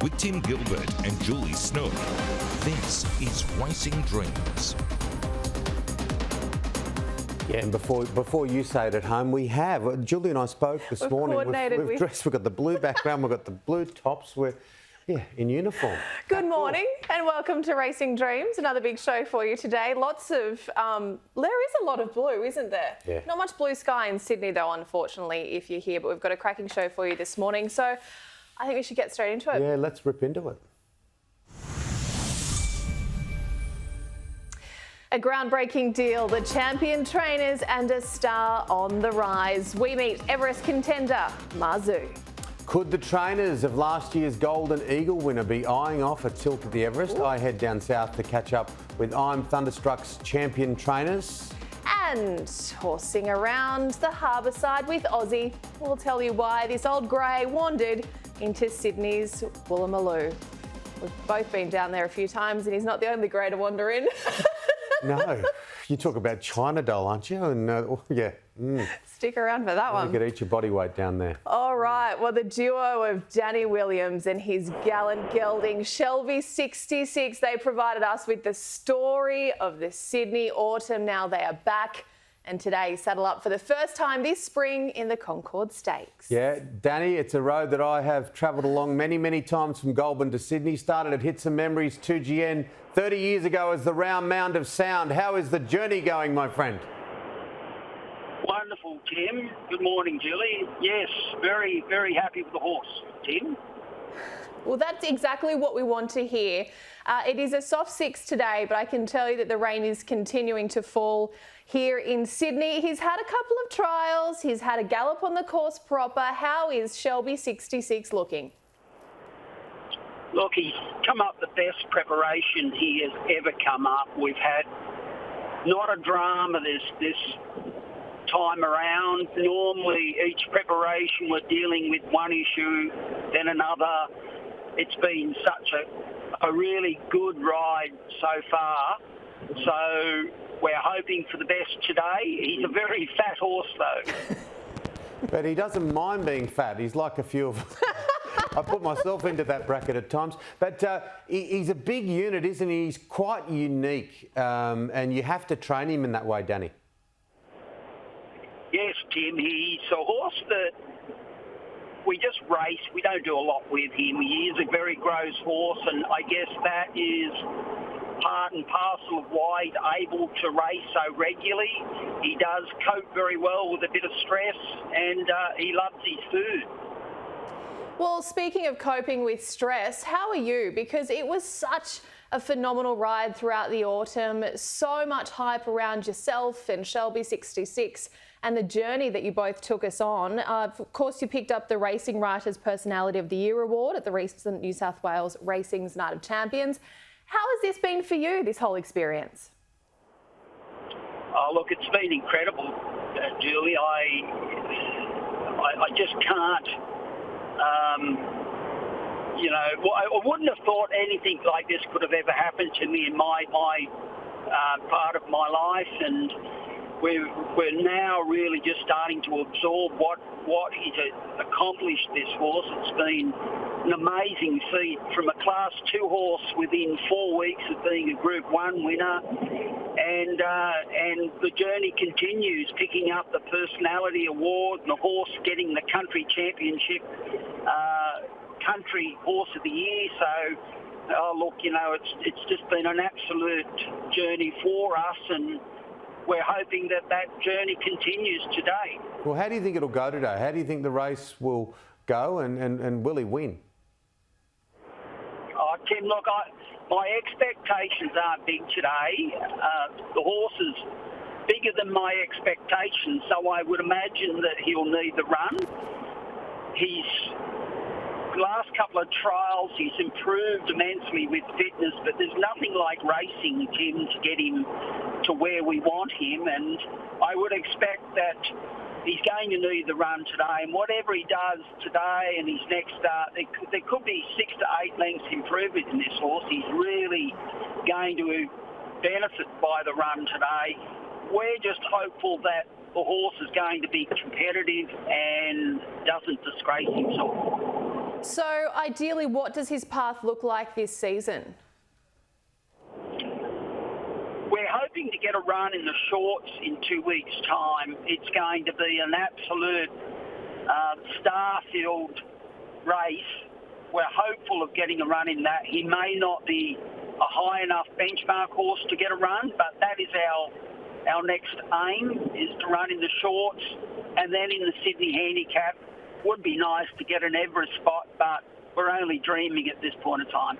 with Tim Gilbert and Julie Snook. This is Racing Dreams. Yeah, and before you say it at home, we have. Julie and I spoke this morning. We've dressed, we've got the blue background, we've got the blue tops, we're in uniform. Good morning and welcome to Racing Dreams, another big show for you today. Lots of, there is a lot of blue, isn't there? Yeah. Not much blue sky in Sydney though, unfortunately, if you're here, but we've got a cracking show for you this morning. So I think we should get straight into it. Yeah, let's rip into it. A groundbreaking deal, the champion trainers and a star on the rise. We meet Everest contender, Mcewen. Could the trainers of last year's Golden Eagle winner be eyeing off a tilt at the Everest? I head down south to catch up with I'm Thunderstruck's champion trainers. And horsing around the harbour side with Aussie. We'll tell you why this old grey wandered into Sydney's Woolloomooloo. We've both been down there a few times and he's not the only grey to wander in. No, you talk about China doll, aren't you? And yeah. Stick around for that one. You could eat your body weight down there. All right, well, the duo of Danny Williams and his gallant gelding Shelby 66, they provided us with the story of the Sydney autumn. Now they are back and today saddle up for the first time this spring in the Concord Stakes. Yeah, Danny, it's a road that I have travelled along many, many times from Goulburn to Sydney. Started at Hits and Memories 2GN 30 years ago as the round mound of sound. How is the journey going, my friend? Wonderful, Tim. Good morning, Julie. Yes, very, very happy with the horse, Tim. Well, that's exactly what we want to hear. It is a soft 6 today, but I can tell you that the rain is continuing to fall here in Sydney. He's had a couple of trials. He's had a gallop on the course proper. How is Shelby 66 looking? Look, he's come up the best preparation he has ever come up. We've had not a drama this time around. Normally, each preparation we're dealing with one issue, then another. It's been such a really good ride so far. So we're hoping for the best today. He's a very fat horse, though. But he doesn't mind being fat. He's like a few of... I put myself into that bracket at times. But he's a big unit, isn't he? He's quite unique. And you have to train him in that way, Danny. Yes, Tim. He's a horse that we just race. We don't do a lot with him. He is a very gross horse, and I guess that is part and parcel of why he's able to race so regularly. He does cope very well with a bit of stress, and he loves his food. Well, speaking of coping with stress, how are you? Because it was such a phenomenal ride throughout the autumn, so much hype around yourself and Shelby 66 and the journey that you both took us on. Of course, you picked up the Racing Writers Personality of the Year award at the recent New South Wales Racing's Night of Champions. How has this been for you, this whole experience? Oh, look, it's been incredible, Julie. I just can't... I wouldn't have thought anything like this could have ever happened to me in my part of my life, and we're now really just starting to absorb what he's accomplished, this horse. It's been an amazing feat from a Class 2 horse within 4 weeks of being a Group 1 winner, and the journey continues, picking up the Personality Award and the horse getting the Country Championship Country Horse of the Year. So, look, it's just been an absolute journey for us, and we're hoping that journey continues today. Well, how do you think it'll go today? How do you think the race will go, and will he win? Oh, Tim, look, my expectations aren't big today. The horse is bigger than my expectations, so I would imagine that he'll need the run. Last couple of trials, he's improved immensely with fitness, but there's nothing like racing, Tim, to get him to where we want him, and I would expect that he's going to need the run today, and whatever he does today and his next start, there could be 6 to 8 lengths improvement in this horse. He's really going to benefit by the run today. We're just hopeful that the horse is going to be competitive and doesn't disgrace himself. So ideally, what does his path look like this season? We're hoping to get a run in the shorts in 2 weeks' time. It's going to be an absolute star-filled race. We're hopeful of getting a run in that. He may not be a high enough benchmark horse to get a run, but that is our next aim, is to run in the shorts, and then in the Sydney handicap. Would be nice to get an Everest spot, but we're only dreaming at this point in time.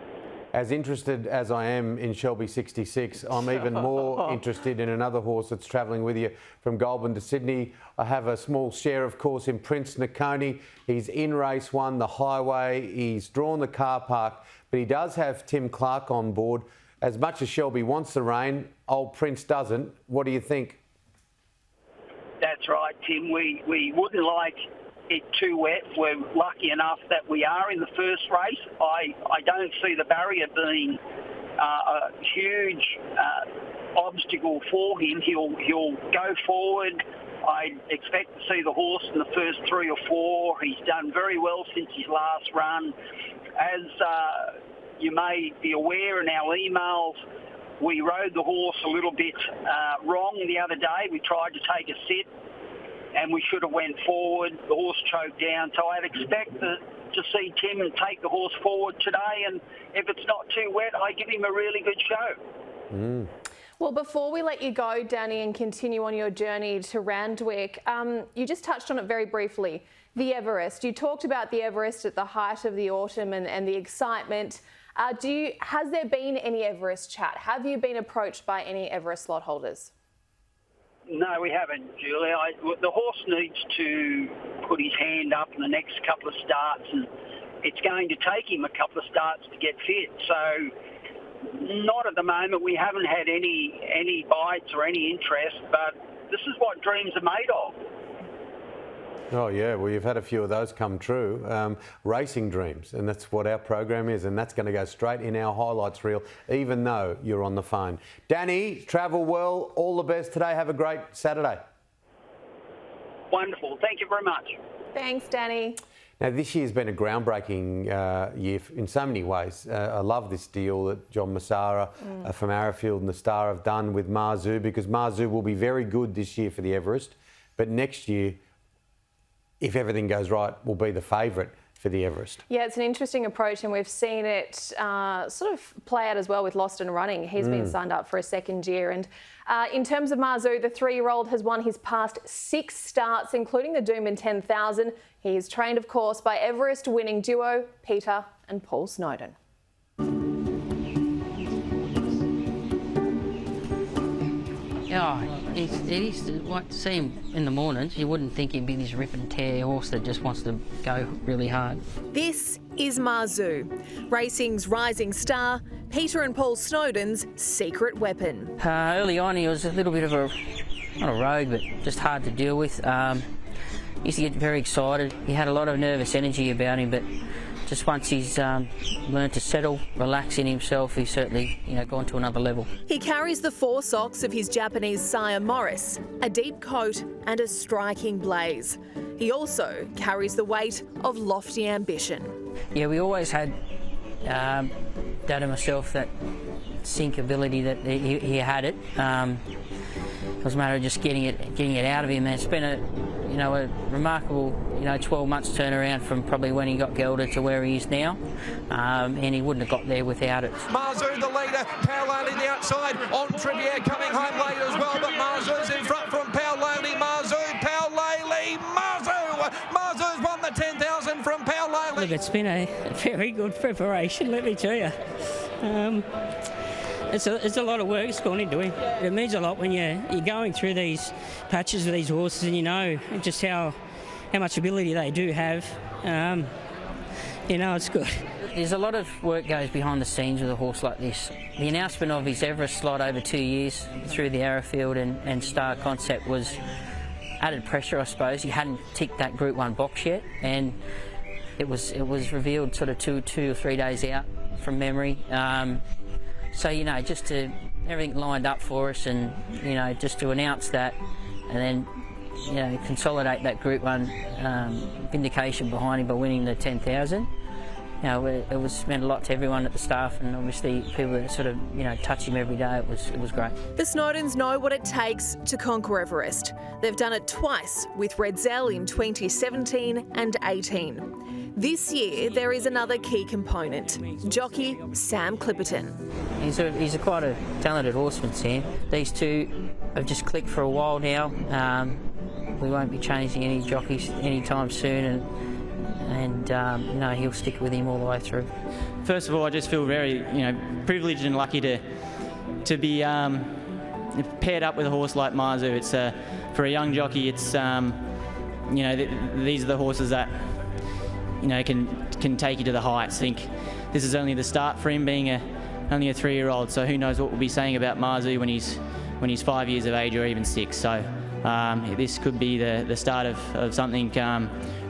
As interested as I am in Shelby 66, I'm even more interested in another horse that's travelling with you from Goulburn to Sydney. I have a small share, of course, in Prince Nakoni. He's in race 1, the Highway. He's drawn the car park, but he does have Tim Clark on board. As much as Shelby wants the rain, old Prince doesn't. What do you think? That's right, Tim. We wouldn't like it too wet. We're lucky enough that we are in the first race. I don't see the barrier being a huge obstacle for him. He'll go forward. I expect to see the horse in the first 3 or 4. He's done very well since his last run. As you may be aware in our emails, we rode the horse a little bit wrong the other day. We tried to take a sit and we should have went forward. The horse choked down. So I'd expect to see Tim take the horse forward today, and if it's not too wet, I give him a really good show. Well, before we let you go, Danny, and continue on your journey to Randwick, you just touched on it very briefly, the Everest. You talked about the Everest at the height of the autumn and the excitement. Has there been any Everest chat? Have you been approached by any Everest slot holders? No, we haven't, Julia. The horse needs to put his hand up in the next couple of starts, and it's going to take him a couple of starts to get fit. So not at the moment. We haven't had any bites or any interest, but this is what dreams are made of. Oh yeah, well you've had a few of those come true. Racing dreams, and that's what our program is, and that's going to go straight in our highlights reel, even though you're on the phone. Danny, travel well, all the best today, have a great Saturday. Wonderful, thank you very much. Thanks, Danny. Now this year's been a groundbreaking year in so many ways. I love this deal that John Massara from Arrowfield and the Star have done with Marzu, because Marzu will be very good this year for the Everest, but next year, if everything goes right, will be the favourite for the Everest. Yeah, it's an interesting approach, and we've seen it sort of play out as well with Lost and Running. He's been signed up for a second year. And in terms of Marzu, the 3-year-old has won his past 6 starts, including the Doomben 10,000. He is trained, of course, by Everest-winning duo Peter and Paul Snowden. Yeah, it is. Like, to see him in the mornings, you wouldn't think he'd be this rip and tear horse that just wants to go really hard. This is Marzu, racing's rising star, Peter and Paul Snowden's secret weapon. Early on, he was a little bit of a, not a rogue, but just hard to deal with. Used to get very excited. He had a lot of nervous energy about him, but just once he's learned to settle, relax in himself, he's certainly, gone to another level. He carries the 4 socks of his Japanese sire Morris, a deep coat and a striking blaze. He also carries the weight of lofty ambition. Yeah, we always had, Dad and myself, that sync ability that he had it. It was a matter of just getting it out of him, and it's been a remarkable, 12 months turnaround from probably when he got Gilbert to where he is now, and he wouldn't have got there without it. Marzu the leader, paralleling the outside, on Trivier coming home late as well, but Marzu's in front from Paolele. Marzu's won the 10,000 from Paolele. Look, it's been a very good preparation, let me tell you. It's a lot of work that's gone into him. It means a lot when you're going through these patches with these horses, and you know just how much ability they do have. It's good. There's a lot of work goes behind the scenes with a horse like this. The announcement of his Everest slot over 2 years through the Arrowfield and Star concept was added pressure, I suppose. He hadn't ticked that Group 1 box yet, and it was revealed sort of two or 3 days out from memory. So, just to everything lined up for us, and, just to announce that, and then, consolidate that Group 1 vindication behind him by winning the 10,000. you know, it was meant a lot to everyone at the staff, and obviously people that sort of, you know, touch him every day. It was great. The Snowdens know what it takes to conquer Everest. They've done it twice with Redzel in 2017 and 18. This year, there is another key component, jockey Sam Clipperton. He's quite a talented horseman, Sam. These two have just clicked for a while now. We won't be changing any jockeys anytime soon, and no, he'll stick with him all the way through. First of all, I just feel very, privileged and lucky to be paired up with a horse like Mcewen. It's for a young jockey. It's these are the horses that can take you to the heights. I think this is only the start for him, being only a 3-year-old. So who knows what we'll be saying about Mcewen when he's 5 years of age or even 6. So this could be the start of something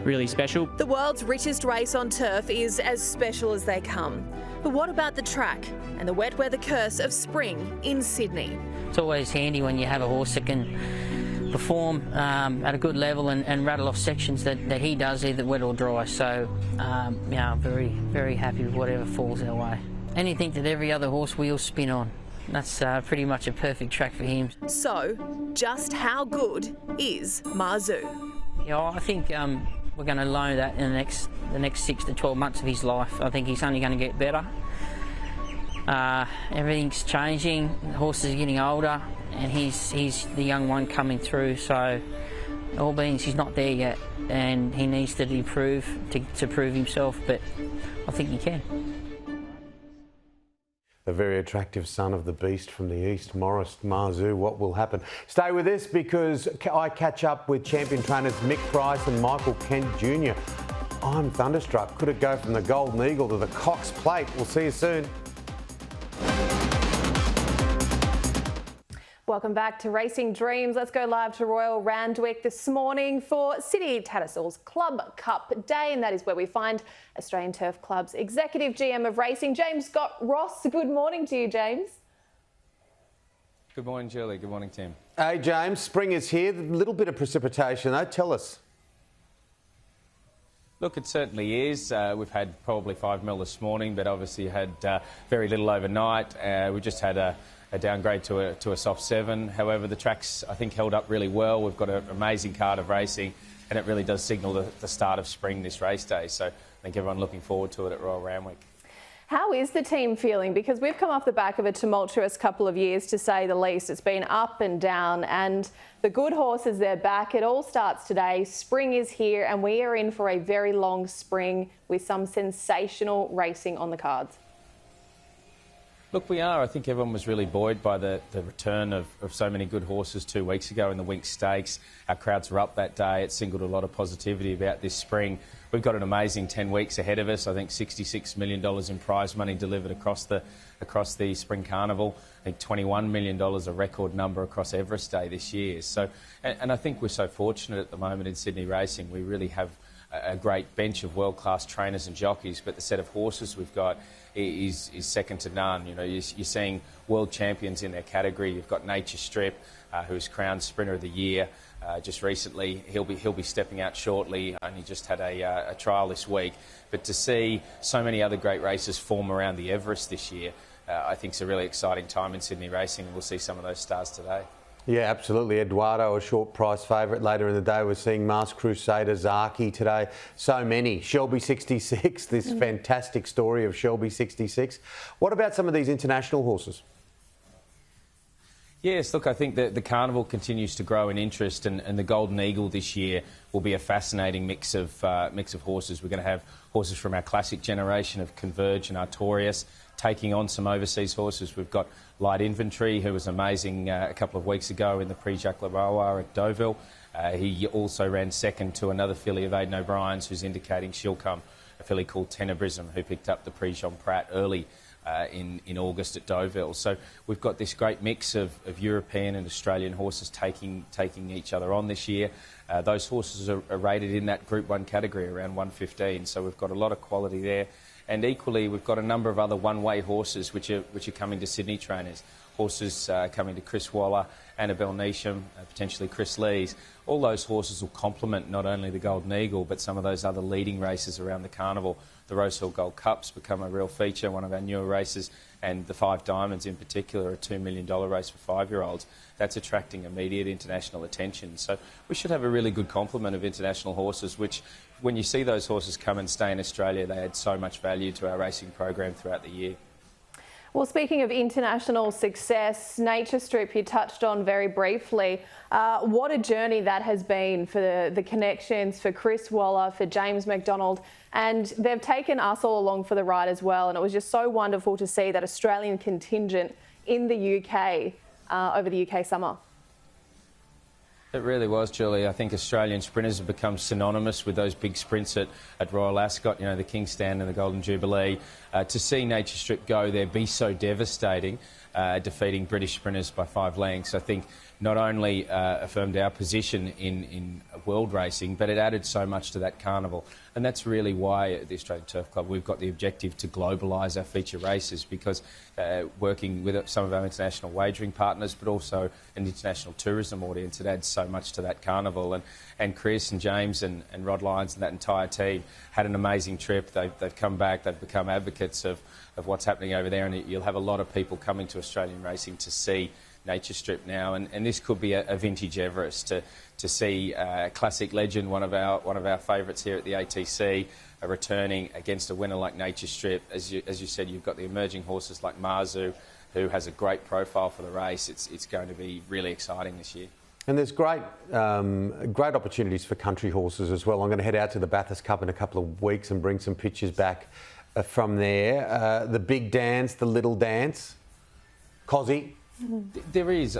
really special. The world's richest race on turf is as special as they come. But what about the track and the wet weather curse of spring in Sydney? It's always handy when you have a horse that can perform at a good level and rattle off sections that he does, either wet or dry. So I'm very, very happy with whatever falls our way. Anything that every other horse wheels spin on. That's pretty much a perfect track for him. So, just how good is Mcewen? Yeah, I think we're going to learn that in the next 6 to 12 months of his life. I think he's only going to get better. Everything's changing. The horses are getting older, and he's the young one coming through. So, all means he's not there yet, and he needs to improve to prove himself. But I think he can. The very attractive son of the beast from the east, Morris Mcewen. What will happen? Stay with us because I catch up with champion trainers Mick Price and Michael Kent Jr. I'm thunderstruck. Could it go from the Golden Eagle to the Cox Plate? We'll see you soon. Welcome back to Racing Dreams. Let's go live to Royal Randwick this morning for City Tattersalls Club Cup Day, and that is where we find Australian Turf Club's Executive GM of Racing, James Scott Ross. Good morning to you, James. Good morning, Julie. Good morning, Tim. Hey, James. Spring is here. A little bit of precipitation, though. Tell us. Look, it certainly is. We've had probably 5 mil this morning, but obviously had very little overnight. We just had a downgrade to a soft 7. However, the track's, I think, held up really well. We've got an amazing card of racing, and it really does signal the start of spring this race day. So I think everyone looking forward to it at Royal Randwick. How is the team feeling? Because we've come off the back of a tumultuous couple of years, to say the least. It's been up and down, and the good horses, they're back. It all starts today. Spring is here, and we are in for a very long spring with some sensational racing on the cards. Look, we are. I think everyone was really buoyed by the return of so many good horses 2 weeks ago in the Winx Stakes. Our crowds were up that day. It signalled a lot of positivity about this spring. We've got an amazing 10 weeks ahead of us. I think $66 million in prize money delivered across the Spring Carnival. I think $21 million, a record number across Everest Day this year. So, and I think we're so fortunate at the moment in Sydney racing. We really have a great bench of world-class trainers and jockeys, but the set of horses we've got is second to none. You know, you're seeing world champions in their category. You've got Nature Strip, who's crowned Sprinter of the Year just recently. He'll be stepping out shortly. Only just had a trial this week. But to see so many other great races form around the Everest this year, I think it's a really exciting time in Sydney racing, and we'll see some of those stars today. Yeah, absolutely. Eduardo, a short price favourite. Later in the day, we're seeing Masked Crusader, Zaki today. So many. Shelby 66, this fantastic story of Shelby 66. What about some of these international horses? Yes, look, I think that the Carnival continues to grow in interest, and the Golden Eagle this year will be a fascinating mix of horses. We're going to have horses from our classic generation of Converge and Artorias taking on some overseas horses. We've got Light Infantry, who was amazing a couple of weeks ago in the Prix Jacques Leroy at Deauville. He also ran second to another filly of Aidan O'Brien's, who's indicating she'll come, a filly called Tenebrism, who picked up the Prix Jean Prat early in August at Deauville. So we've got this great mix of European and Australian horses taking each other on this year. Those horses are rated in that Group 1 category around 115, so we've got a lot of quality there. And equally, we've got a number of other one-way horses which are coming to Sydney trainers. horses coming to Chris Waller, Annabelle Neesham, potentially Chris Lees. All those horses will complement not only the Golden Eagle but some of those other leading races around the carnival. The Rosehill Gold Cup's become a real feature, one of our newer races, and the Five Diamonds in particular, a $2 million race for 5-year-olds. That's attracting immediate international attention. So we should have a really good complement of international horses, which, when you see those horses come and stay in Australia, they add so much value to our racing program throughout the year. Well, speaking of international success, Nature Strip you touched on very briefly. What a journey that has been for the connections, for Chris Waller, for James McDonald, and they've taken us all along for the ride as well. And it was just so wonderful to see that Australian contingent in the UK over the UK summer. It really was, Julie. I think Australian sprinters have become synonymous with those big sprints at Royal Ascot, you know, the King's Stand and the Golden Jubilee. To see Nature Strip go there, be so devastating, defeating British sprinters by 5 lengths, I think not only affirmed our position in world racing, but it added so much to that carnival. And that's really why at the Australian Turf Club we've got the objective to globalise our feature races, because working with some of our international wagering partners, but also an international tourism audience, it adds so much to that carnival. And Chris and James and Rod Lyons and that entire team had an amazing trip. They've come back, they've become advocates of what's happening over there, and you'll have a lot of people coming to Australian racing to see Nature Strip now, and this could be a vintage Everest to see classic legend, one of our favourites here at the ATC, returning against a winner like Nature Strip. As you said, you've got the emerging horses like Marzu, who has a great profile for the race. It's going to be really exciting this year. And there's great opportunities for country horses as well. I'm going to head out to the Bathurst Cup in a couple of weeks and bring some pictures back from there. The big dance, the little dance, Cozzy. There is.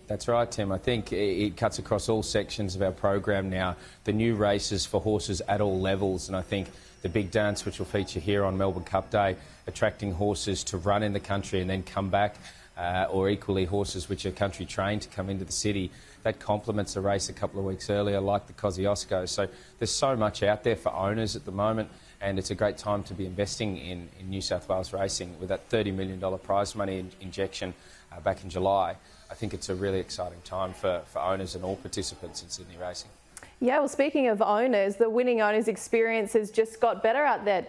That's right, Tim. I think it cuts across all sections of our program now. The new races for horses at all levels, and I think the big dance, which will feature here on Melbourne Cup Day, attracting horses to run in the country and then come back, or equally horses which are country trained to come into the city. That complements a race a couple of weeks earlier, like the Kosciuszko. So there's so much out there for owners at the moment, and it's a great time to be investing in New South Wales racing with that $30 million prize money injection back in July. I think it's a really exciting time for owners and all participants in Sydney racing. Yeah, well, speaking of owners, the winning owners experience has just got better out there.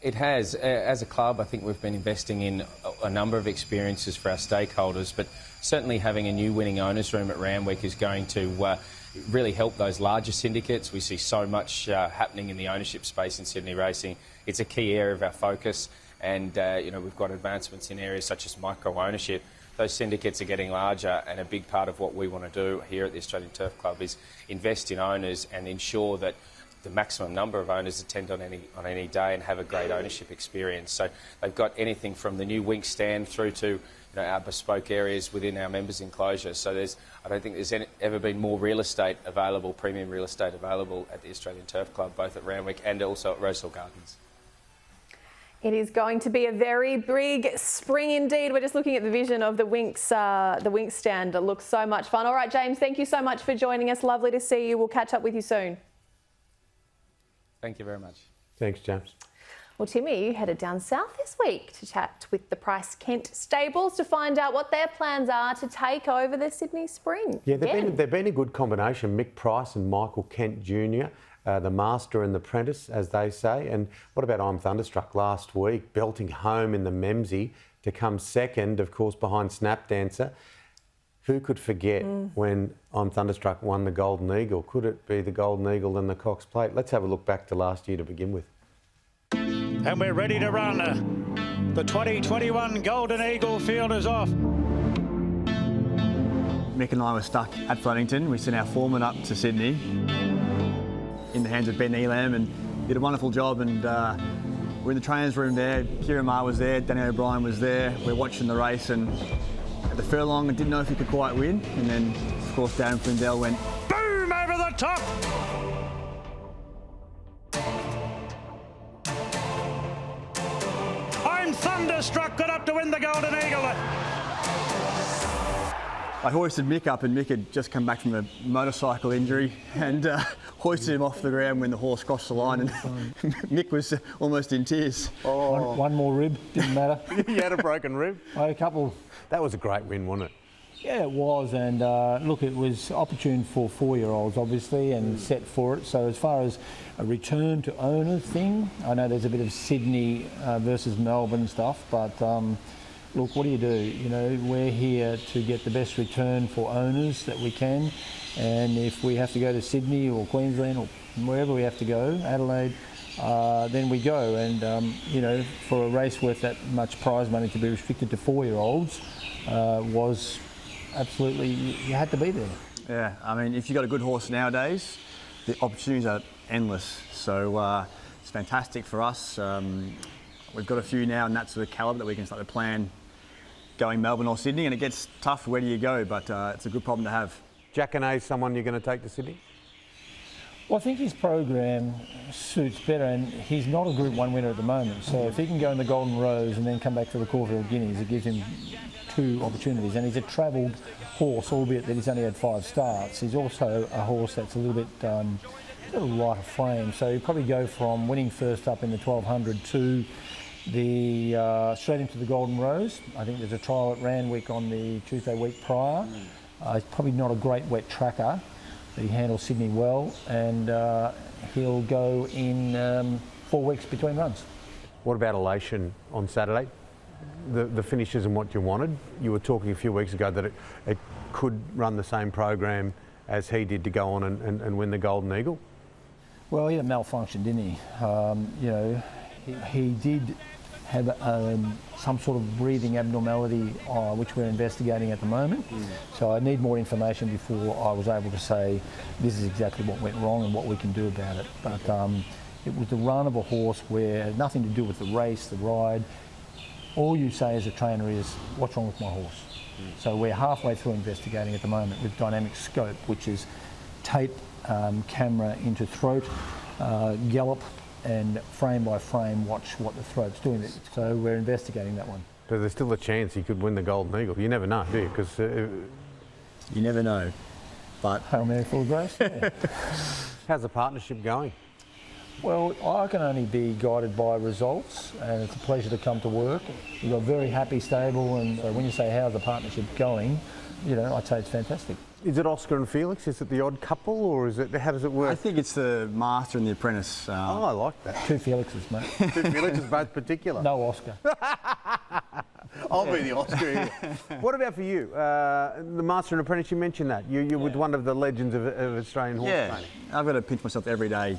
It has. As a club, I think we've been investing in a number of experiences for our stakeholders, but certainly having a new winning owners room at Randwick is going to really help those larger syndicates. We see so much happening in the ownership space in Sydney racing. It's a key area of our focus, and you know, we've got advancements in areas such as micro-ownership. Those syndicates are getting larger, and a big part of what we want to do here at the Australian Turf Club is invest in owners and ensure that the maximum number of owners attend on any day and have a great ownership experience. So they've got anything from the new Wink stand through to our bespoke areas within our members' enclosure. So I don't think there's ever been more real estate available, premium real estate available at the Australian Turf Club, both at Randwick and also at Rosehill Gardens. It is going to be a very big spring indeed. We're just looking at the vision of the Wink stand. It looks so much fun. All right, James, thank you so much for joining us. Lovely to see you. We'll catch up with you soon. Thank you very much. Thanks, James. Well, Timmy, you headed down south this week to chat with the Price Kent stables to find out what their plans are to take over the Sydney Spring. Yeah, they've been a good combination. Mick Price and Michael Kent Jr., the master and the apprentice, as they say. And what about I'm Thunderstruck last week, belting home in the Mcewen to come second, of course, behind Snap Dancer. Who could forget when I'm Thunderstruck won the Golden Eagle? Could it be the Golden Eagle and the Cox Plate? Let's have a look back to last year to begin with. And we're ready to run. The 2021 Golden Eagle field is off. Mick and I were stuck at Flemington. We sent our foreman up to Sydney in the hands of Ben Elam and did a wonderful job. And we're in the trainers room there. Kieran Maher was there, Danny O'Brien was there. We're watching the race, and at the furlong, I didn't know if he could quite win. And then, of course, Darren Flindell went boom over the top. I'm Thunderstruck got up to win the Golden Eagle. I hoisted Mick up, and Mick had just come back from a motorcycle injury, and hoisted him off the ground when the horse crossed the line, and Mick was almost in tears. Oh. One more rib, didn't matter. You had a broken rib? I had a couple. That was a great win, wasn't it? Yeah, it was, and look, it was opportune for 4-year-olds, obviously, and set for it. So as far as a return to owner thing, I know there's a bit of Sydney versus Melbourne stuff, but look, what do? You know, we're here to get the best return for owners that we can, and if we have to go to Sydney or Queensland or wherever we have to go, Adelaide, then we go. And you know, for a race worth that much prize money to be restricted to 4-year-olds was absolutely, you had to be there. Yeah, I mean, if you've got a good horse nowadays, the opportunities are endless. So it's fantastic for us. We've got a few now in that sort of calibre that we can start to plan going Melbourne or Sydney, and it gets tough, where do you go? But it's a good problem to have. Jacquinet's someone you're going to take to Sydney? Well, I think his program suits better, and he's not a Group 1 winner at the moment. So if he can go in the Golden Rose and then come back for the Caulfield Guineas, it gives him 2 opportunities. And he's a travelled horse, albeit that he's only had 5 starts. He's also a horse that's a little bit lighter frame. So he'll probably go from winning first up in the 1200 to the straight into the Golden Rose. I think there's a trial at Randwick on the Tuesday week prior. He's probably not a great wet tracker, but he handles Sydney well, and he'll go in 4 weeks between runs. What about Elation on Saturday? The finish isn't what you wanted. You were talking a few weeks ago that it could run the same program as he did to go on and win the Golden Eagle. Well, he had a malfunction, didn't he? You know, he did have some sort of breathing abnormality, which we're investigating at the moment. So I need more information before I was able to say this is exactly what went wrong and what we can do about it. But it was the run of a horse where it had nothing to do with the race, the ride. All you say as a trainer is, what's wrong with my horse? So we're halfway through investigating at the moment with dynamic scope, which is tape camera into throat, gallop, and frame by frame watch what the throat's doing. So we're investigating that one. But there's still a chance he could win the Golden Eagle. You never know, do you? Because you never know. But Hail Mary full of grace. Yeah. How's the partnership going? Well, I can only be guided by results, and it's a pleasure to come to work. We've got a very happy stable, and when you say how's the partnership going, you know, I'd say it's fantastic. Is it Oscar and Felix? Is it the odd couple, or is it? How does it work? I think it's the master and the apprentice. I like that. 2 Felixes, mate. 2 Felixes, both particular. No Oscar. I'll be the Oscar here. What about for you? The master and apprentice, you mentioned that. You're with one of the legends of Australian horse training. I've got to pinch myself every day.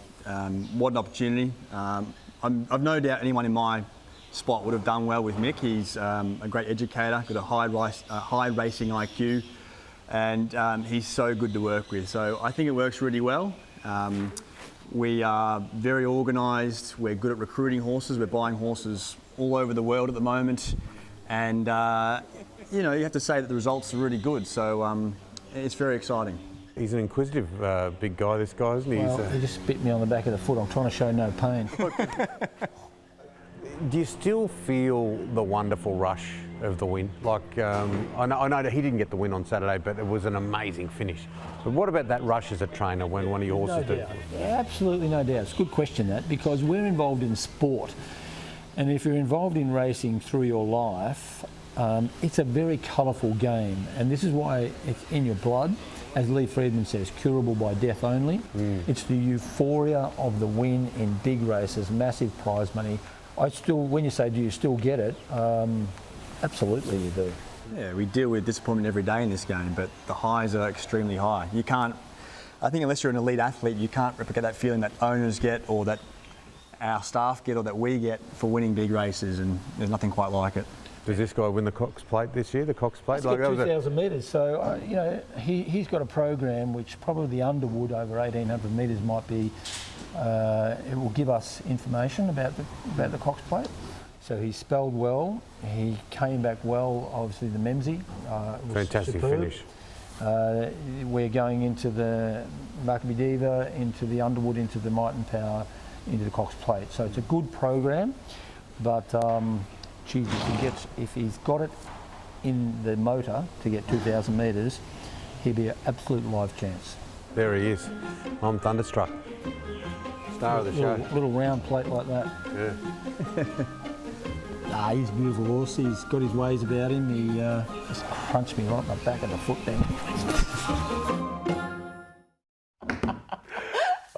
What an opportunity. I've no doubt anyone in my spot would have done well with Mick. He's a great educator, got a high racing IQ, and he's so good to work with. So I think it works really well. We are very organised. We're good at recruiting horses. We're buying horses all over the world at the moment. And, you know, you have to say that the results are really good. So it's very exciting. He's an inquisitive big guy, this guy, isn't he? Well, he just bit me on the back of the foot. I'm trying to show no pain. Do you still feel the wonderful rush of the win? Like, I know that he didn't get the win on Saturday, but it was an amazing finish. But what about that rush as a trainer when one of your horses did? Absolutely no doubt. It's a good question, that, because we're involved in sport. And if you're involved in racing through your life, it's a very colourful game. And this is why it's in your blood. As Lee Friedman says, curable by death only. It's the euphoria of the win in big races, massive prize money. When you say, do you still get it? Absolutely you do. Yeah, we deal with disappointment every day in this game, but the highs are extremely high. You can't, I think unless you're an elite athlete, you can't replicate that feeling that owners get, or that our staff get, or that we get for winning big races, and there's nothing quite like it. Does this guy win the Cox Plate this year? The Cox Plate? He's got 2,000 metres, so you know, he's got a program which probably the Underwood over 1,800 metres might be. It will give us information about the Cox Plate. So he spelled well. He came back well. Obviously the Mcewen was fantastic superb. finish. We're going into the Malkovich Diva, into the Underwood, into the Might and Power, into the Cox Plate. So it's a good program, but. Geez, if he's got it, in the motor to get 2,000 metres, he'd be an absolute live chance. There he is. I'm thunderstruck. Star of the show. Little round plate like that. Yeah. He's a beautiful horse. He's got his ways about him. He just crunched me right in the back of the foot then.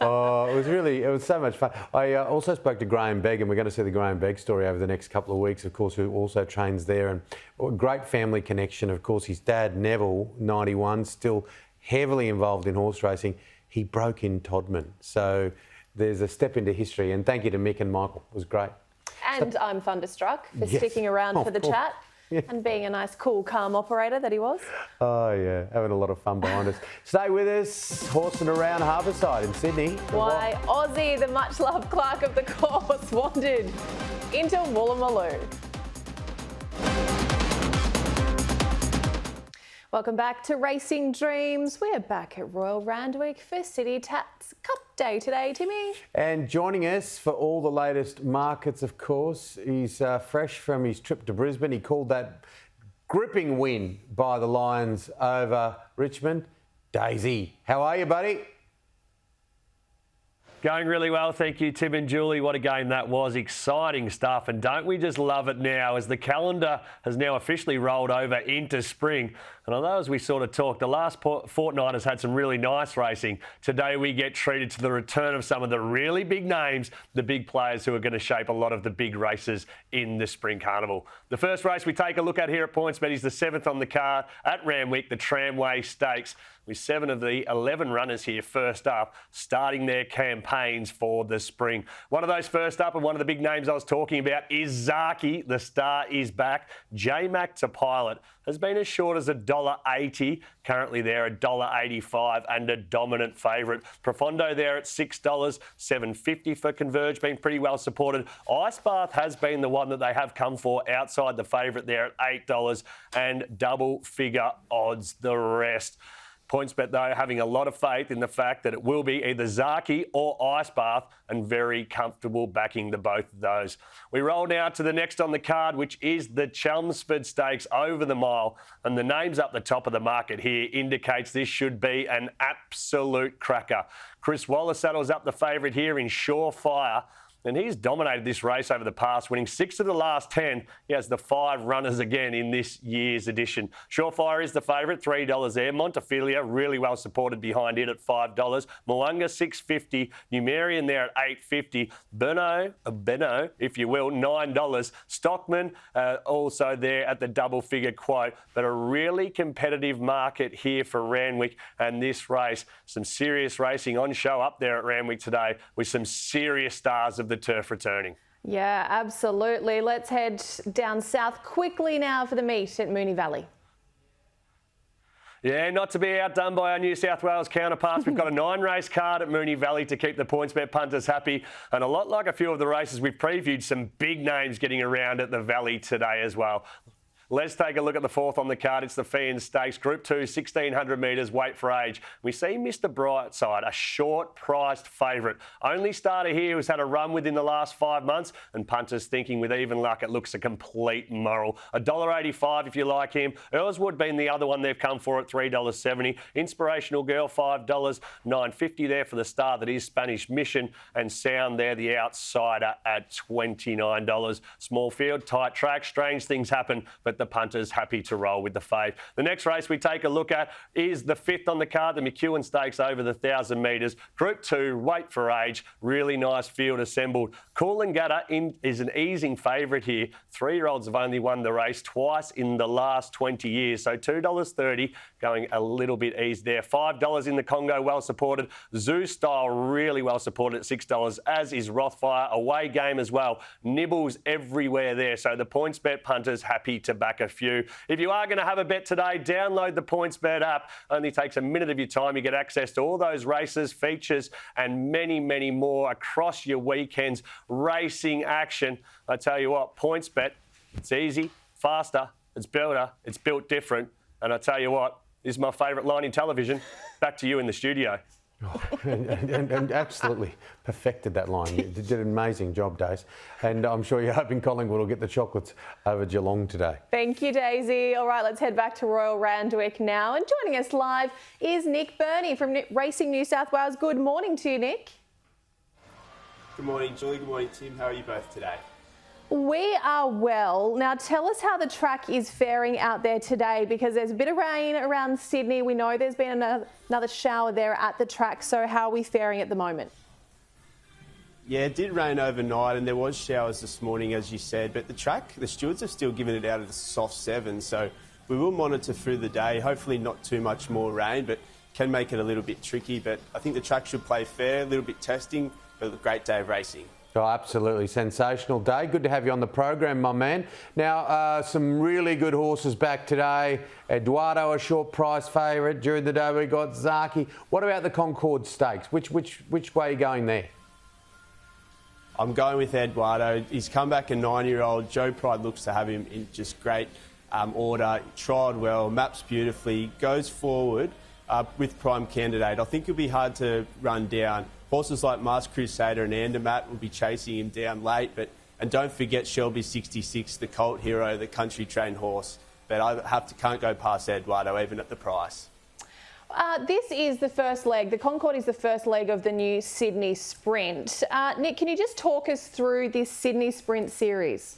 Oh, it was so much fun. I also spoke to Graham Begg, and we're going to see the Graham Begg story over the next couple of weeks, of course, who also trains there. And a great family connection. Of course, his dad, Neville, 91, still heavily involved in horse racing. He broke in Todman. So there's a step into history. And thank you to Mick and Michael. It was great. And I'm thunderstruck for sticking around for the chat and being a nice, cool, calm operator that he was. Oh, yeah, having a lot of fun behind us. Stay with us, horsing around Harbourside in Sydney. Why Aussie, the much-loved clerk of the course, wandered into Woolloomooloo. Welcome back to Racing Dreams. We're back at Royal Randwick for City Tats Cup Day today, Timmy. And joining us for all the latest markets, of course, he's fresh from his trip to Brisbane. He called that gripping win by the Lions over Richmond. Daisy, how are you, buddy? Going really well, thank you, Tim and Julie. What a game that was. Exciting stuff. And don't we just love it now as the calendar has now officially rolled over into spring. And although, as we sort of talked, the last fortnight has had some really nice racing, today we get treated to the return of some of the really big names, the big players who are going to shape a lot of the big races in the Spring Carnival. The first race we take a look at here at PointsBet is the 7th on the card at Randwick, the Tramway Stakes, with 7 of the 11 runners here first up, starting their campaigns for the spring. One of those first up and one of the big names I was talking about is Zaki. The star is back. J-Mac to pilot has been as short as $1.80. Currently there $1.85 and a dominant favourite. Profondo there at $6, $7.50 for Converge, been pretty well supported. Ice Bath has been the one that they have come for outside the favourite there at $8 and double figure odds the rest. PointsBet, though, having a lot of faith in the fact that it will be either Zaki or Ice Bath and very comfortable backing the both of those. We roll now to the next on the card, which is the Chelmsford Stakes over the mile. And the names up the top of the market here indicates this should be an absolute cracker. Chris Waller saddles up the favourite here in Surefire. And he's dominated this race over the past, winning 6 of the last 10. He has the 5 runners again in this year's edition. Surefire is the favourite, $3 there. Montefilia really well supported behind it at $5. Moanga, $6.50. Numerian there at $8.50. Benno, if you will, $9. Stockman also there at the double figure quote. But a really competitive market here for Randwick and this race. Some serious racing on show up there at Randwick today with some serious stars of the turf returning. Yeah, absolutely. Let's head down south quickly now for the meet at Moonee Valley. Yeah, not to be outdone by our New South Wales counterparts. We've got a 9-race card at Moonee Valley to keep the PointsBet punters happy. And a lot like a few of the races we've previewed, some big names getting around at the Valley today as well. Let's take a look at the 4th on the card. It's the Feehan Stakes, Group 2, 1,600 metres, weight for age. We see Mr Brightside, a short-priced favourite. Only starter here who's had a run within the last 5 months, and punters thinking with even luck it looks a complete moral. $1.85 if you like him. Earlswood being the other one they've come for at $3.70. Inspirational Girl, $5. $9.50 there for the star that is Spanish Mission, and Sound there, the outsider, at $29. Small field, tight track, strange things happen, but the punters happy to roll with the fave. The next race we take a look at is the 5th on the card, the Mcewen Stakes over the 1,000 metres. Group 2, weight for age. Really nice field assembled. Coolangatta is an easing favourite here. 3-year-olds have only won the race twice in the last 20 years. So $2.30 going a little bit easy there. $5 in the Congo, well supported. Zoo Style really well supported at $6, as is Rothfire. Away game as well. Nibbles everywhere there. So the PointsBet punters happy to back a few. If you are going to have a bet today, download the PointsBet app. Only takes a minute of your time. You get access to all those races, features, and many, many more across your weekends. Racing action. I tell you what, PointsBet, it's easy, faster, it's better, it's built different. And I tell you what, this is my favourite line in television. Back to you in the studio. and absolutely perfected that line. You did an amazing job, Daisy. And I'm sure you're hoping Collingwood will get the chocolates over Geelong today. Thank you, Daisy. All right, let's head back to Royal Randwick now. And joining us live is Nick Burney from Racing New South Wales. Good morning to you, Nick. Good morning, Julie. Good morning, Tim. How are you both today? We are well. Now tell us how the track is faring out there today, because there's a bit of rain around Sydney. We know there's been another shower there at the track. So how are we faring at the moment? Yeah, it did rain overnight and there was showers this morning, as you said, but the track, the stewards have still given it out of the soft 7, so we will monitor through the day. Hopefully not too much more rain, but can make it a little bit tricky. But I think the track should play fair, a little bit testing, but a great day of racing. Oh, absolutely sensational day. Good to have you on the program, my man. Now, some really good horses back today. Eduardo, a short price favourite. During the day, we got Zaki. What about the Concord Stakes? Which way are you going there? I'm going with Eduardo. He's come back a 9-year-old. Joe Pride looks to have him in just great order. Trialled well, maps beautifully, goes forward with prime candidate. I think it'll be hard to run down. Horses like Mars Crusader and Andermatt will be chasing him down late, and don't forget Shelby 66, the Colt Hero, the country trained horse. But I can't go past Eduardo even at the price. This is the first leg. The Concord is the first leg of the new Sydney Sprint. Nick, can you just talk us through this Sydney Sprint series?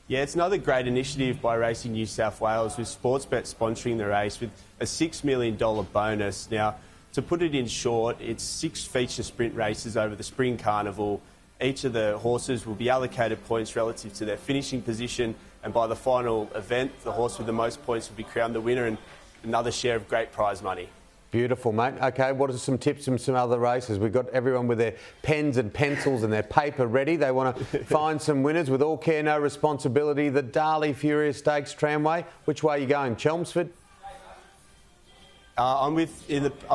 Yeah, it's another great initiative by Racing New South Wales, with Sportsbet sponsoring the race with a $6 million bonus. Now, to put it in short, it's 6 feature sprint races over the Spring Carnival. Each of the horses will be allocated points relative to their finishing position, and by the final event, the horse with the most points will be crowned the winner and another share of great prize money. Beautiful, mate. OK, what are some tips from some other races? We've got everyone with their pens and pencils and their paper ready. They want to find some winners with all care, no responsibility. The Darley Furious Stakes Tramway. Which way are you going? Chelmsford? I'm with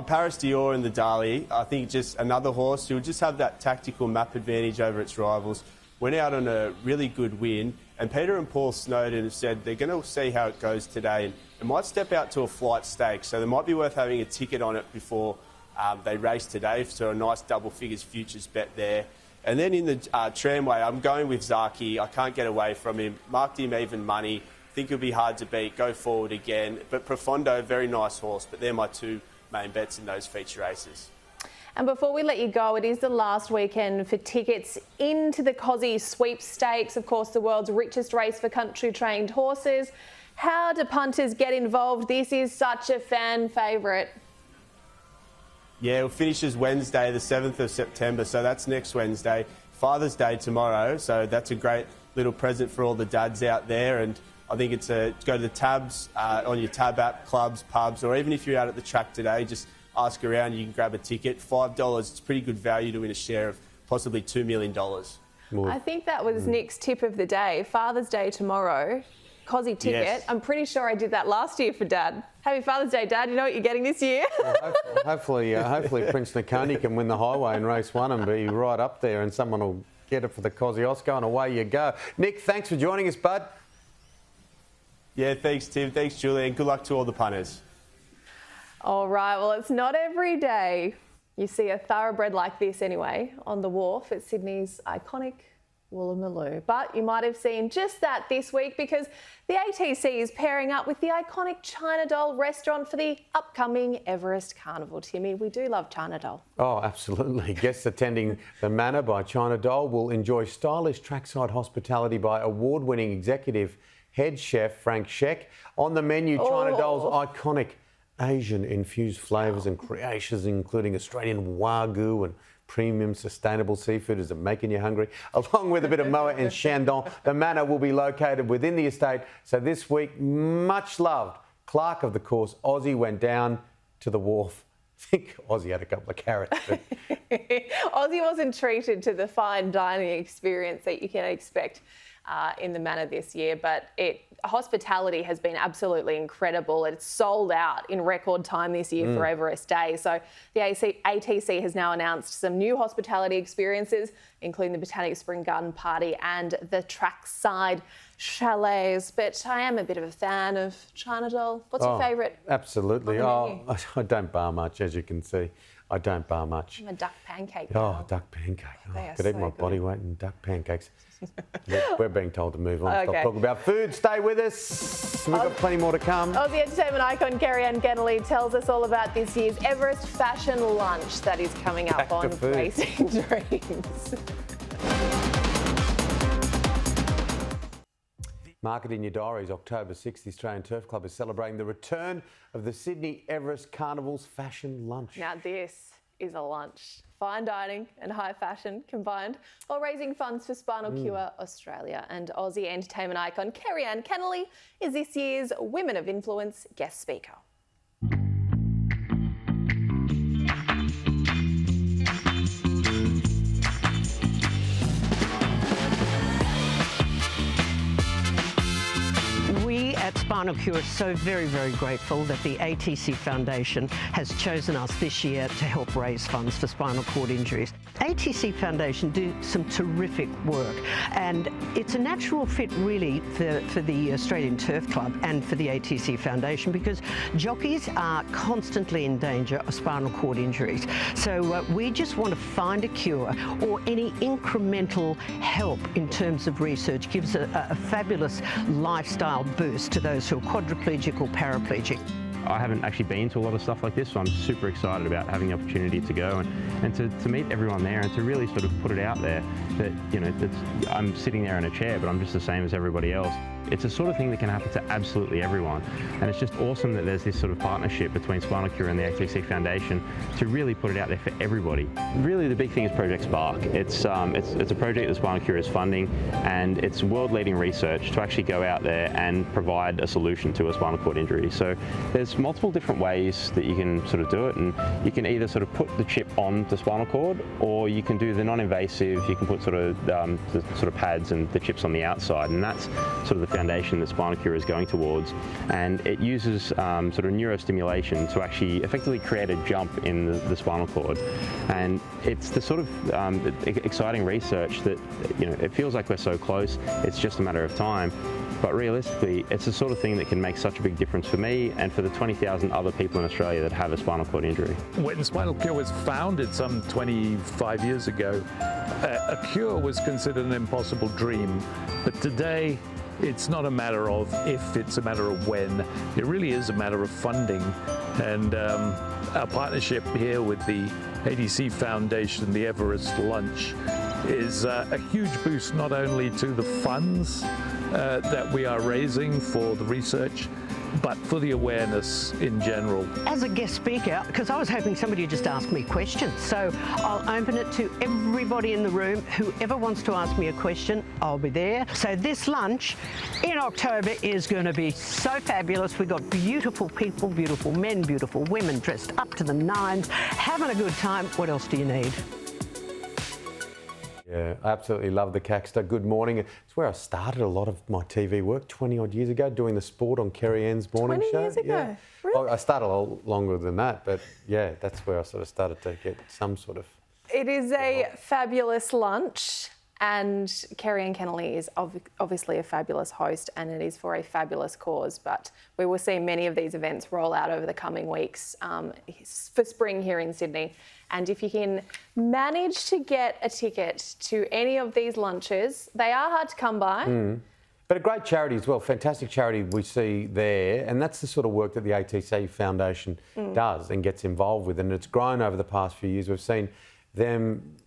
Paris Dior in the Darley. I think just another horse who will just have that tactical map advantage over its rivals. Went out on a really good win, and Peter and Paul Snowden have said they're going to see how it goes today, and it might step out to a flight stake, so they might be worth having a ticket on it before they race today, so a nice double figures futures bet there. And then in the Tramway, I'm going with Zaki. I can't get away from him. Marked him even money. Think it'll be hard to beat. Go forward again. But Profondo, very nice horse. But they're my 2 main bets in those feature races. And before we let you go, it is the last weekend for tickets into the Cosy Sweepstakes, of course, the world's richest race for country-trained horses. How do punters get involved? This is such a fan favourite. Yeah, it finishes Wednesday, the 7th of September, so that's next Wednesday. Father's Day tomorrow, so that's a great little present for all the dads out there. And I think it's go to the tabs on your tab app, clubs, pubs, or even if you're out at the track today, just ask around. You can grab a ticket. $5. It's pretty good value to win a share of possibly $2 million. I think that was Nick's tip of the day. Father's Day tomorrow. Cosy ticket. Yes. I'm pretty sure I did that last year for Dad. Happy Father's Day, Dad. You know what you're getting this year? Well, hopefully Prince Nakoni can win the highway in race 1 and be right up there, and someone will get it for the Kosciuszko, and away you go. Nick, thanks for joining us, bud. Yeah, thanks, Tim. Thanks, Julie, and good luck to all the punters. All right, well, it's not every day you see a thoroughbred like this anyway on the wharf at Sydney's iconic Woolloomooloo. But you might have seen just that this week, because the ATC is pairing up with the iconic China Doll restaurant for the upcoming Everest Carnival. Timmy, we do love China Doll. Oh, absolutely. Guests attending the Manor by China Doll will enjoy stylish trackside hospitality by award-winning executive head chef Frank Scheck. On the menu, China Doll's iconic Asian-infused flavours and creations, including Australian Wagyu and premium sustainable seafood. Is it making you hungry? Along with a bit of Moa and Shandong, the Manor will be located within the estate. So this week, much loved Clark of the course, Aussie, went down to the wharf. I think Aussie had a couple of carrots. But Aussie wasn't treated to the fine dining experience that you can expect in the Manor this year, but it hospitality has been absolutely incredible. It's sold out in record time this year for Everest Day. So the ATC has now announced some new hospitality experiences, including the Botanic Spring Garden Party and the trackside chalets. But I am a bit of a fan of China Doll. What's your favourite? Absolutely. on the menu? I don't bar much, as you can see. I don't bar much. I'm a duck pancake. Oh, duck pancake. They are Could eat so my good. body weight in duck pancakes. We're being told to move on. Okay. Stop talking about food. Stay with us. We've got plenty more to come. Aussie entertainment icon Kerry-Anne Kennelly tells us all about this year's Everest fashion lunch that is coming up Back to on food. Racing Dreams. Mark it in your diaries. October 6th, the Australian Turf Club is celebrating the return of the Sydney Everest Carnival's fashion lunch. Now this is a lunch. Fine dining and high fashion combined while raising funds for Spinal Cure Australia. And Aussie entertainment icon Kerry-Anne Kennelly is this year's Women of Influence guest speaker. We at Spinal Cure are so very, very grateful that the ATC Foundation has chosen us this year to help raise funds for spinal cord injuries. ATC Foundation do some terrific work, and it's a natural fit really for the Australian Turf Club and for the ATC Foundation, because jockeys are constantly in danger of spinal cord injuries. So we just want to find a cure, or any incremental help in terms of research gives a fabulous lifestyle boost to those who are quadriplegic or paraplegic. I haven't actually been to a lot of stuff like this, so I'm super excited about having the opportunity to go and to meet everyone there and to really sort of put it out there that, you know, I'm sitting there in a chair, but I'm just the same as everybody else. It's a sort of thing that can happen to absolutely everyone, and it's just awesome that there's this sort of partnership between Spinal Cure and the ATC Foundation to really put it out there for everybody. Really, the big thing is Project Spark. It's a project that Spinal Cure is funding, and it's world-leading research to actually go out there and provide a solution to a spinal cord injury. So there's multiple different ways that you can sort of do it, and you can either sort of put the chip on the spinal cord, or you can do the non-invasive. You can put sort of the sort of pads and the chips on the outside, and that's sort of the foundation that Spinal Cure is going towards. And it uses sort of neurostimulation to actually effectively create a jump in the spinal cord. And it's the sort of exciting research that, you know, it feels like we're so close, it's just a matter of time. But realistically, it's the sort of thing that can make such a big difference for me and for the 20,000 other people in Australia that have a spinal cord injury. When Spinal Cure was founded some 25 years ago, a cure was considered an impossible dream. But today, it's not a matter of if, it's a matter of when. It really is a matter of funding. And our partnership here with the ATC Foundation, the Everest Lunch, is a huge boost not only to the funds that we are raising for the research, but for the awareness in general. As a guest speaker, because I was hoping somebody would just ask me questions, so I'll open it to everybody in the room. Whoever wants to ask me a question, I'll be there. So this lunch in October is going to be so fabulous. We've got beautiful people, beautiful men, beautiful women dressed up to the nines, having a good time. What else do you need? Yeah, I absolutely love the Caxter. Good morning. It's where I started a lot of my TV work 20 odd years ago, doing the sport on Kerry-Anne's morning 20 show. years ago? Yeah. Really? Well, I started a lot longer than that, but yeah, that's where I sort of started to get some sort of... It is a fabulous lunch, and Kerry-Anne Kennelly is obviously a fabulous host, and it is for a fabulous cause. But we will see many of these events roll out over the coming weeks for spring here in Sydney. And if you can manage to get a ticket to any of these lunches, they are hard to come by. But a great charity as well, fantastic charity we see there, and that's the sort of work that the ATC Foundation does and gets involved with, and it's grown over the past few years. We've seen them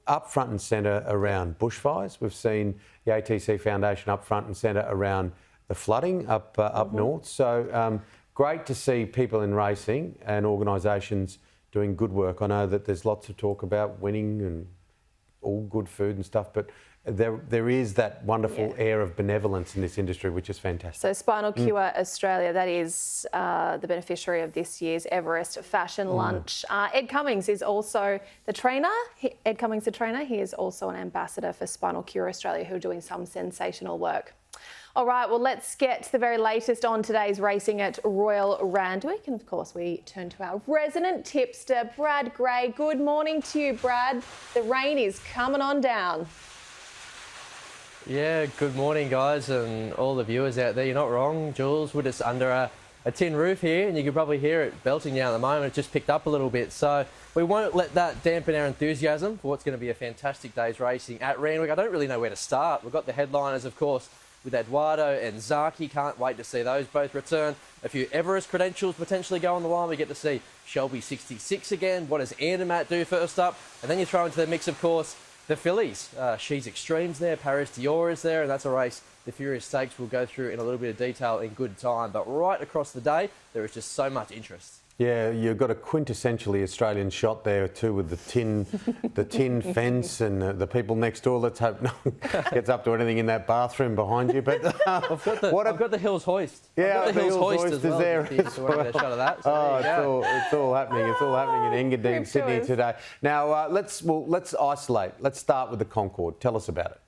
up front and centre around bushfires. We've seen the ATC Foundation up front and centre around the flooding up north. So great to see people in racing and organisations doing good work. I know that there's lots of talk about winning and all good food and stuff, but there is that wonderful air of benevolence in this industry, which is fantastic. So Spinal Cure Australia, that is the beneficiary of this year's Everest Fashion Lunch. Ed Cummings is also the trainer. Ed Cummings, the trainer, he is also an ambassador for Spinal Cure Australia, who are doing some sensational work. All right, well, let's get to the very latest on today's racing at Royal Randwick. And of course, we turn to our resident tipster, Brad Gray. Good morning to you, Brad. The rain is coming on down. Yeah, good morning, guys, and all the viewers out there. You're not wrong, Jules. We're just under a tin roof here, and you can probably hear it belting down at the moment. It just picked up a little bit, so we won't let that dampen our enthusiasm for what's going to be a fantastic day's racing at Randwick. I don't really know where to start. We've got the headliners, of course, with Eduardo and Zaki. Can't wait to see those both return. A few Everest credentials potentially go on the line. We get to see Shelby 66 again. What does Andermatt do first up? And then you throw into the mix, of course, the fillies. She's Extreme's there, Paris Dior is there, and that's a race the Furious Stakes will go through in a little bit of detail in good time. But right across the day, there is just so much interest. Yeah, you've got a quintessentially Australian shot there too, with the tin fence and the people next door. Let's hope no one gets up to anything in that bathroom behind you. But I've got the Hills hoist. Yeah, I've got the Hills hoist as well. There. Shot of that. So it's all happening. It's all happening in Engadine, Sydney today. Now let's isolate. Let's start with the Concord. Tell us about it.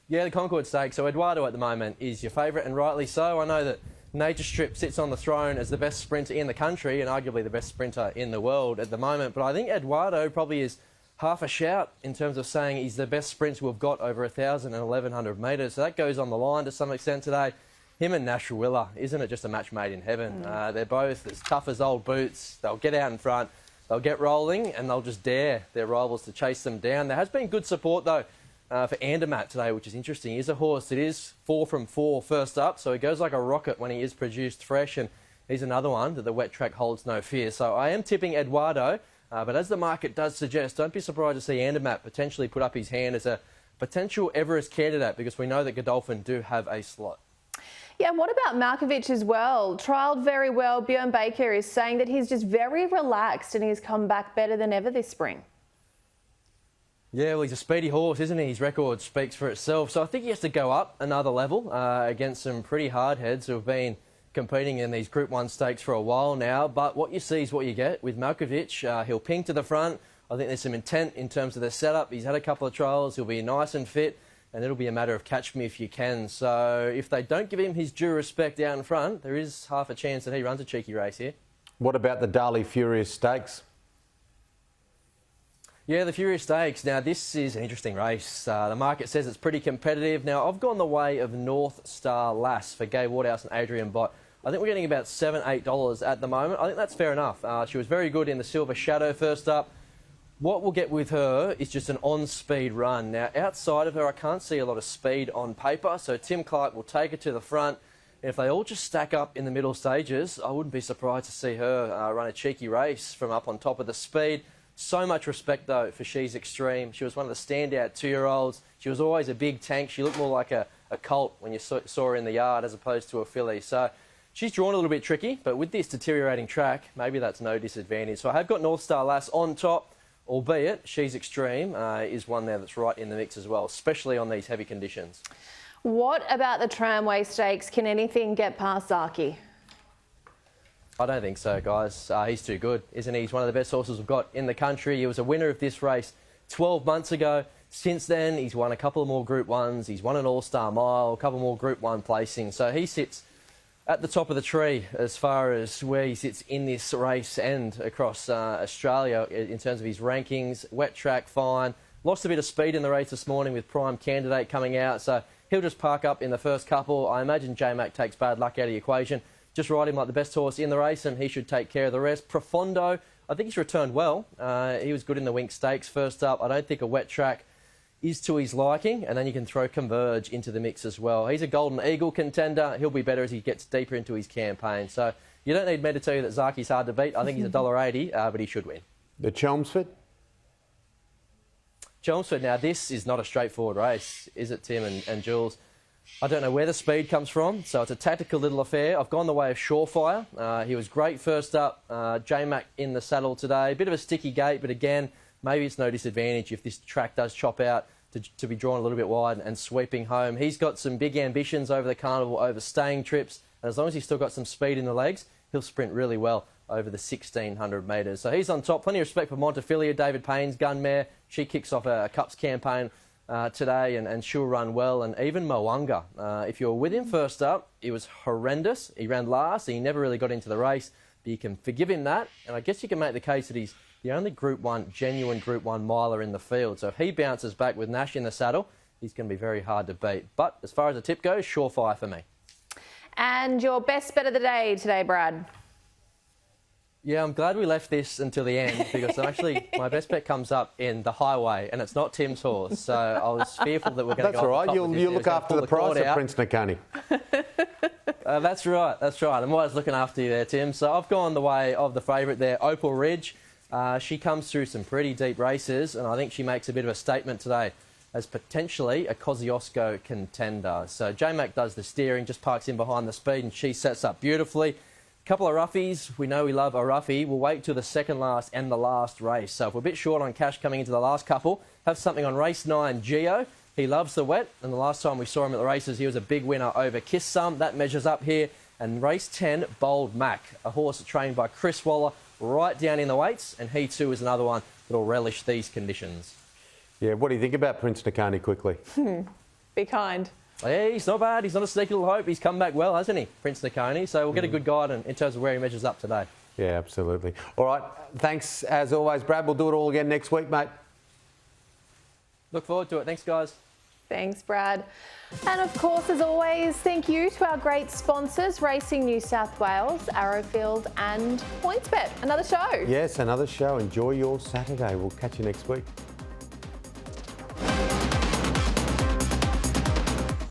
Yeah, the Concord Stakes. So Eduardo at the moment is your favourite, and rightly so. I know that Nature Strip sits on the throne as the best sprinter in the country and arguably the best sprinter in the world at the moment. But I think Eduardo probably is half a shout in terms of saying he's the best sprinter we've got over 1,000 and 1,100 metres. So that goes on the line to some extent today. Him and Nash Willa, isn't it just a match made in heaven? They're both as tough as old boots. They'll get out in front, they'll get rolling, and they'll just dare their rivals to chase them down. There has been good support, though, for Andermatt today, which is interesting. He's a horse that is 4 from 4 first up, so he goes like a rocket when he is produced fresh, and he's another one that the wet track holds no fear. So I am tipping Eduardo, but as the market does suggest, don't be surprised to see Andermatt potentially put up his hand as a potential Everest candidate, because we know that Godolphin do have a slot. Yeah, what about Malkovich as well? Trialled very well. Björn Baker is saying that he's just very relaxed and he's come back better than ever this spring. Yeah, well, he's a speedy horse, isn't he? His record speaks for itself. So I think he has to go up another level against some pretty hard heads who have been competing in these Group 1 stakes for a while now. But what you see is what you get with Malkovich. He'll ping to the front. I think there's some intent in terms of the setup. He's had a couple of trials. He'll be nice and fit, and it'll be a matter of catch me if you can. So if they don't give him his due respect out in front, there is half a chance that he runs a cheeky race here. What about the Darley Furious Stakes? Yeah, the Furious Stakes. Now, this is an interesting race. The market says it's pretty competitive. Now, I've gone the way of North Star Lass for Gay Waterhouse and Adrian Bott. I think we're getting about $7, $8 at the moment. I think that's fair enough. She was very good in the Silver Shadow first up. What we'll get with her is just an on-speed run. Now, outside of her, I can't see a lot of speed on paper, so Tim Clark will take her to the front. And if they all just stack up in the middle stages, I wouldn't be surprised to see her run a cheeky race from up on top of the speed. So much respect, though, for She's Extreme. She was one of the standout 2-year-olds. She was always a big tank. She looked more like a colt when you saw her in the yard as opposed to a filly. So she's drawn a little bit tricky, but with this deteriorating track, maybe that's no disadvantage. So I have got North Star Lass on top, albeit She's Extreme is one there that's right in the mix as well, especially on these heavy conditions. What about the Tramway Stakes? Can anything get past Zaki? I don't think so, guys. He's too good, isn't he? He's one of the best horses we've got in the country. He was a winner of this race 12 months ago. Since then, he's won a couple of more Group 1s. He's won an All-Star Mile, a couple more Group 1 placings. So he sits at the top of the tree as far as where he sits in this race and across Australia in terms of his rankings. Wet track, fine. Lost a bit of speed in the race this morning with Prime Candidate coming out. So he'll just park up in the first couple. I imagine J-Mac takes bad luck out of the equation. Just ride him like the best horse in the race, and he should take care of the rest. Profondo, I think he's returned well. He was good in the Wink Stakes first up. I don't think a wet track is to his liking, and then you can throw Converge into the mix as well. He's a Golden Eagle contender. He'll be better as he gets deeper into his campaign. So you don't need me to tell you that Zaki's hard to beat. I think he's $1.80, but he should win. The Chelmsford? Chelmsford, now this is not a straightforward race, is it, Tim and Jules? I don't know where the speed comes from, so it's a tactical little affair. I've gone the way of Surefire. He was great first up. J-Mac in the saddle today. A bit of a sticky gate, but again, maybe it's no disadvantage if this track does chop out to be drawn a little bit wide and sweeping home. He's got some big ambitions over the carnival, over staying trips, and as long as he's still got some speed in the legs, he'll sprint really well over the 1,600 metres. So he's on top. Plenty of respect for Montefilia, David Payne's gun mare. She kicks off a Cups campaign today, and she'll run well. And even Moanga, if you're with him first up, it was horrendous. He ran last, he never really got into the race, but you can forgive him that. And I guess you can make the case that he's the only genuine Group 1 miler in the field. So if he bounces back with Nash in the saddle, he's going to be very hard to beat. But as far as the tip goes, surefire for me. And your best bet of the day today, Brad? Yeah, I'm glad we left this until the end because my best bet comes up in the highway and it's not Tim's horse. So I was fearful that we're going to go. That's all right. You'll look after the price of Prince Nakani. That's right. I'm always looking after you there, Tim. So I've gone the way of the favourite there, Opal Ridge. She comes through some pretty deep races and I think she makes a bit of a statement today as potentially a Kosciuszko contender. So J-Mac does the steering, just parks in behind the speed and she sets up beautifully. Couple of roughies. We know we love a roughie. We'll wait till the second last and the last race. So if we're a bit short on cash coming into the last couple, have something on race 9, Geo. He loves the wet, and the last time we saw him at the races, he was a big winner over Kiss Some. That measures up here. And race 10, Bold Mac, a horse trained by Chris Waller right down in the weights, and he too is another one that will relish these conditions. Yeah, what do you think about Prince Nakani quickly? Be kind. Yeah, he's not bad. He's not a sneaky little hope. He's come back well, hasn't he, Prince Nakani? So we'll get a good guide in terms of where he measures up today. Yeah, absolutely. All right. Thanks, as always, Brad. We'll do it all again next week, mate. Look forward to it. Thanks, guys. Thanks, Brad. And of course, as always, thank you to our great sponsors, Racing New South Wales, Arrowfield and PointsBet. Another show. Yes, another show. Enjoy your Saturday. We'll catch you next week.